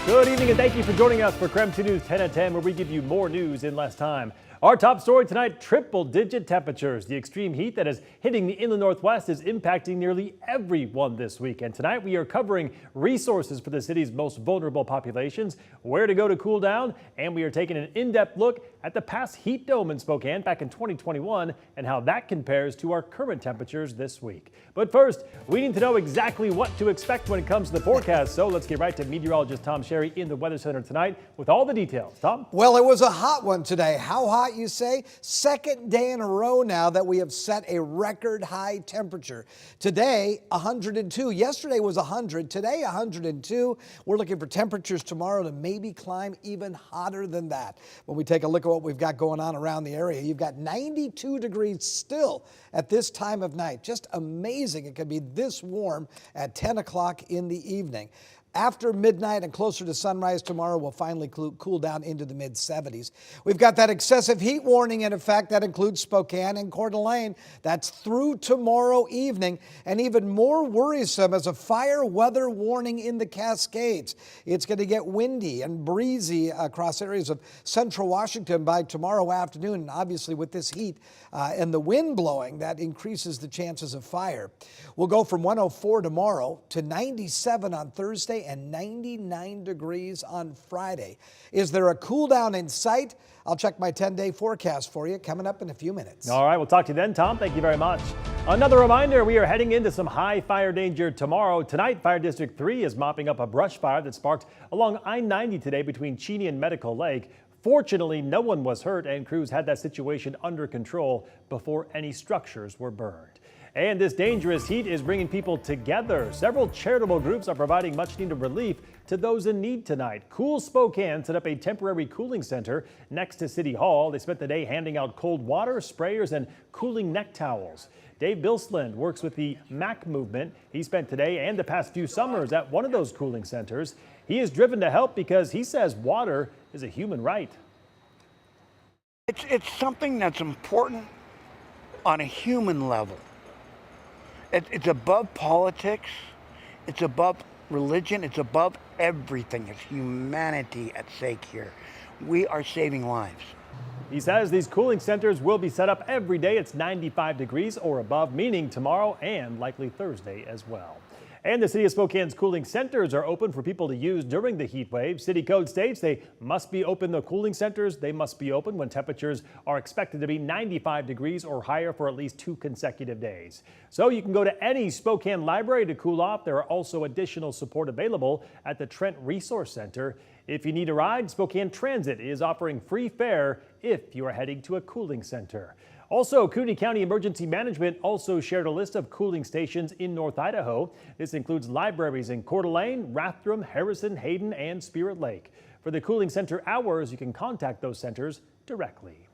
Good evening and thank you for joining us for KREM 2 News 10 at 10, where we give you more news in less time. Our top story tonight, triple-digit temperatures. The extreme heat that is hitting the inland Northwest is impacting nearly everyone this week. And tonight we are covering resources for the city's most vulnerable populations, where to go to cool down, and we are taking an in-depth look at the past heat dome in Spokane back in 2021 and how that compares to our current temperatures this week. But first, we need to know exactly what to expect when it comes to the forecast. So let's get right to meteorologist Tom Sherry in the Weather Center tonight with all the details. Tom? Well, it was a hot one today. How hot, you say? Second day in a row now that we have set a record high temperature. Today, 102. Yesterday was 100. Today, 102. We're looking for temperatures tomorrow to maybe climb even hotter than that. When we take a look at what we've got going on around the area, you've got 92 degrees still at this time of night. Just amazing it can be this warm at 10 o'clock in the evening. After midnight and closer to sunrise tomorrow, we'll finally cool down into the mid-70s. We've got that excessive heat warning in effect. That includes Spokane and Coeur d'Alene. That's through tomorrow evening. And even more worrisome is a fire weather warning in the Cascades. It's going to get windy and breezy across areas of central Washington by tomorrow afternoon. And obviously with this heat and the wind blowing, that increases the chances of fire. We'll go from 104 tomorrow to 97 on Thursday and 99 degrees on Friday. Is there a cool down in sight? I'll check my 10-day forecast for you coming up in a few minutes. All right, we'll talk to you then, Tom. Thank you very much. Another reminder, we are heading into some high fire danger tomorrow. Tonight, Fire District 3 is mopping up a brush fire that sparked along I-90 today between Cheney and Medical Lake. Fortunately, no one was hurt and crews had that situation under control before any structures were burned. And this dangerous heat is bringing people together. Several charitable groups are providing much needed relief to those in need tonight. Cool Spokane set up a temporary cooling center next to City Hall. They spent the day handing out cold water, sprayers, and cooling neck towels. Dave Bilsland works with the MAC movement. He spent today and the past few summers at one of those cooling centers. He is driven to help because he says water is a human right. It's something that's important on a human level. It's above politics, it's above religion, it's above everything. It's humanity at stake here. We are saving lives. He says these cooling centers will be set up every day. It's 95 degrees or above, meaning tomorrow and likely Thursday as well. And the City of Spokane's cooling centers are open for people to use during the heat wave. City code states they must be open. The cooling centers, they must be open when temperatures are expected to be 95 degrees or higher for at least 2 consecutive days. So you can go to any Spokane library to cool off. There are also additional support available at the Trent Resource Center. If you need a ride, Spokane Transit is offering free fare if you are heading to a cooling center. Also, Cooney County Emergency Management also shared a list of cooling stations in North Idaho. This includes libraries in Coeur d'Alene, Rathdrum, Harrison, Hayden, and Spirit Lake. For the cooling center hours, you can contact those centers directly.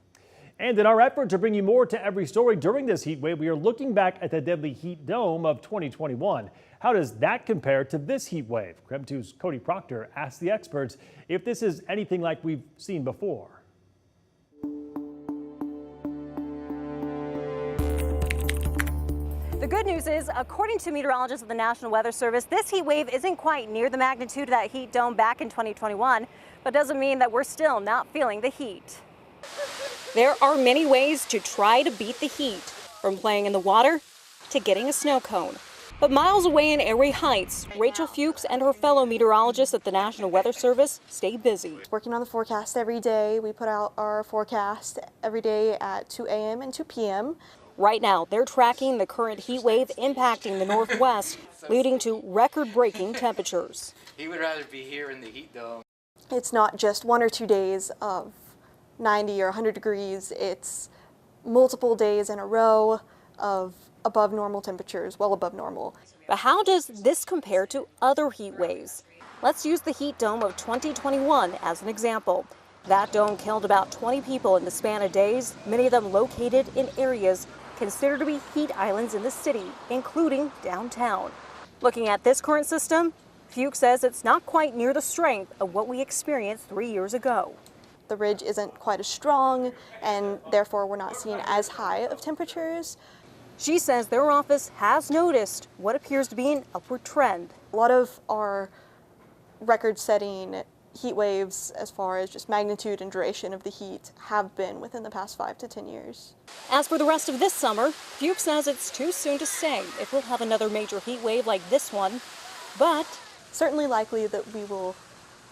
And in our effort to bring you more to every story during this heat wave, we are looking back at the deadly heat dome of 2021. How does that compare to this heat wave? KREM 2's Cody Proctor asked the experts if this is anything like we've seen before. The good news is, according to meteorologists of the National Weather Service, this heat wave isn't quite near the magnitude of that heat dome back in 2021, but doesn't mean that we're still not feeling the heat. There are many ways to try to beat the heat, from playing in the water to getting a snow cone. But miles away in Erie Heights, Rachel Fuchs and her fellow meteorologists at the National Weather Service stay busy. Working on the forecast every day. We put out our forecast every day at 2 a.m. and 2 p.m. Right now, they're tracking the current heat wave impacting the Northwest, leading to record-breaking temperatures. He would rather be here in the heat dome. It's not just 1 or 2 days of 90 or 100 degrees. It's multiple days in a row of above normal temperatures, well above normal. But how does this compare to other heat waves? Let's use the heat dome of 2021 as an example. That dome killed about 20 people in the span of days, many of them located in areas considered to be heat islands in the city, including downtown. Looking at this current system, Fuchs says it's not quite near the strength of what we experienced 3 years ago. The ridge isn't quite as strong, and therefore we're not seeing as high of temperatures. She says their office has noticed what appears to be an upward trend. A lot of our record-setting heat waves as far as just magnitude and duration of the heat have been within the past 5 to 10 years. As for the rest of this summer, Fuchs says it's too soon to say if we'll have another major heat wave like this one, but certainly likely that we will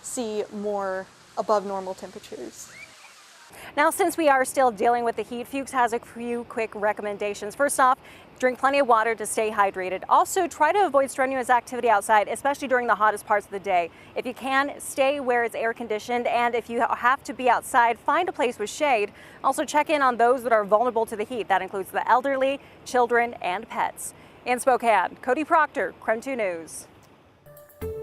see more above normal temperatures. Now, since we are still dealing with the heat, Fuchs has a few quick recommendations. First off, drink plenty of water to stay hydrated. Also, try to avoid strenuous activity outside, especially during the hottest parts of the day. If you can, stay where it's air conditioned, and if you have to be outside, find a place with shade. Also, check in on those that are vulnerable to the heat. That includes the elderly, children, and pets. In Spokane, Cody Proctor, KREM 2 News.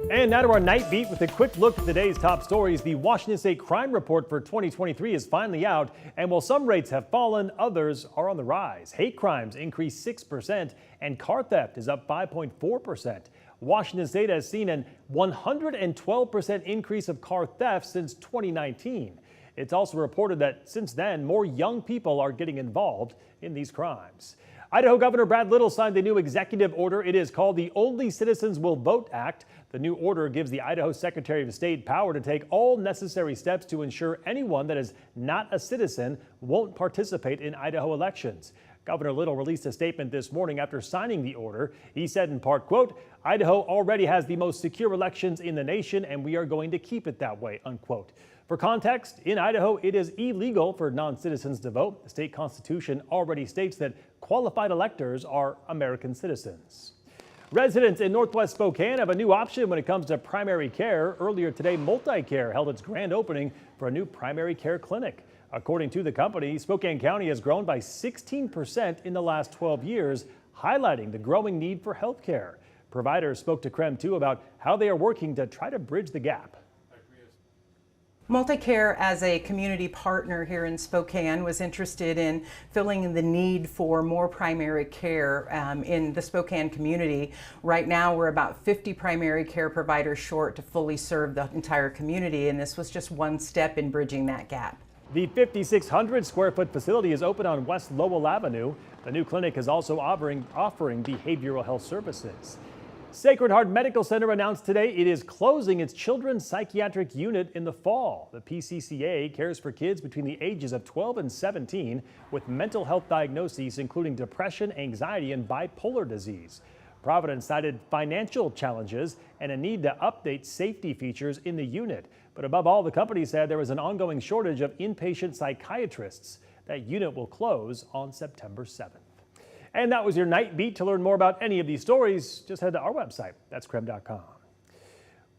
And now to our night beat with a quick look at the day's top stories. The Washington State Crime Report for 2023 is finally out, and while some rates have fallen, others are on the rise. Hate crimes increased 6%, and car theft is up 5.4%. Washington State has seen a 112% increase of car theft since 2019. It's also reported that since then, more young people are getting involved in these crimes. Idaho Governor Brad Little signed the new executive order. It is called the Only Citizens Will Vote Act. The new order gives the Idaho Secretary of State power to take all necessary steps to ensure anyone that is not a citizen won't participate in Idaho elections. Governor Little released a statement this morning after signing the order. He said in part, quote, "Idaho already has the most secure elections in the nation, and we are going to keep it that way," unquote. For context, in Idaho, it is illegal for non-citizens to vote. The state constitution already states that qualified electors are American citizens. Residents in Northwest Spokane have a new option when it comes to primary care. Earlier today, MultiCare held its grand opening for a new primary care clinic. According to the company, Spokane County has grown by 16% in the last 12 years, highlighting the growing need for health care. Providers spoke to KREM 2 about how they are working to try to bridge the gap. MultiCare, as a community partner here in Spokane, was interested in filling in the need for more primary care in the Spokane community. Right now, we're about 50 primary care providers short to fully serve the entire community, and this was just one step in bridging that gap. The 5,600 square foot facility is open on West Lowell Avenue. The new clinic is also offering behavioral health services. Sacred Heart Medical Center announced today it is closing its children's psychiatric unit in the fall. The PCCA cares for kids between the ages of 12 and 17 with mental health diagnoses including depression, anxiety, and bipolar disease. Providence cited financial challenges and a need to update safety features in the unit. But above all, the company said there is an ongoing shortage of inpatient psychiatrists. That unit will close on September 7th. And that was your night beat. To learn more about any of these stories, just head to our website. That's KREM.com.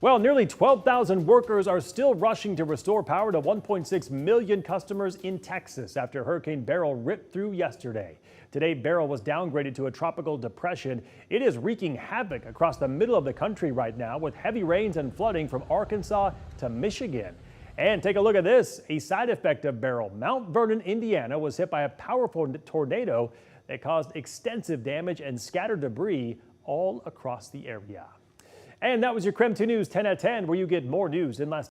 Well, nearly 12,000 workers are still rushing to restore power to 1.6 million customers in Texas after Hurricane Beryl ripped through yesterday. Today, Beryl was downgraded to a tropical depression. It is wreaking havoc across the middle of the country right now with heavy rains and flooding from Arkansas to Michigan. And take a look at this. A side effect of Beryl. Mount Vernon, Indiana was hit by a powerful tornado that caused extensive damage and scattered debris all across the area. And that was your KREM 2 News 10 at 10, where you get more news in less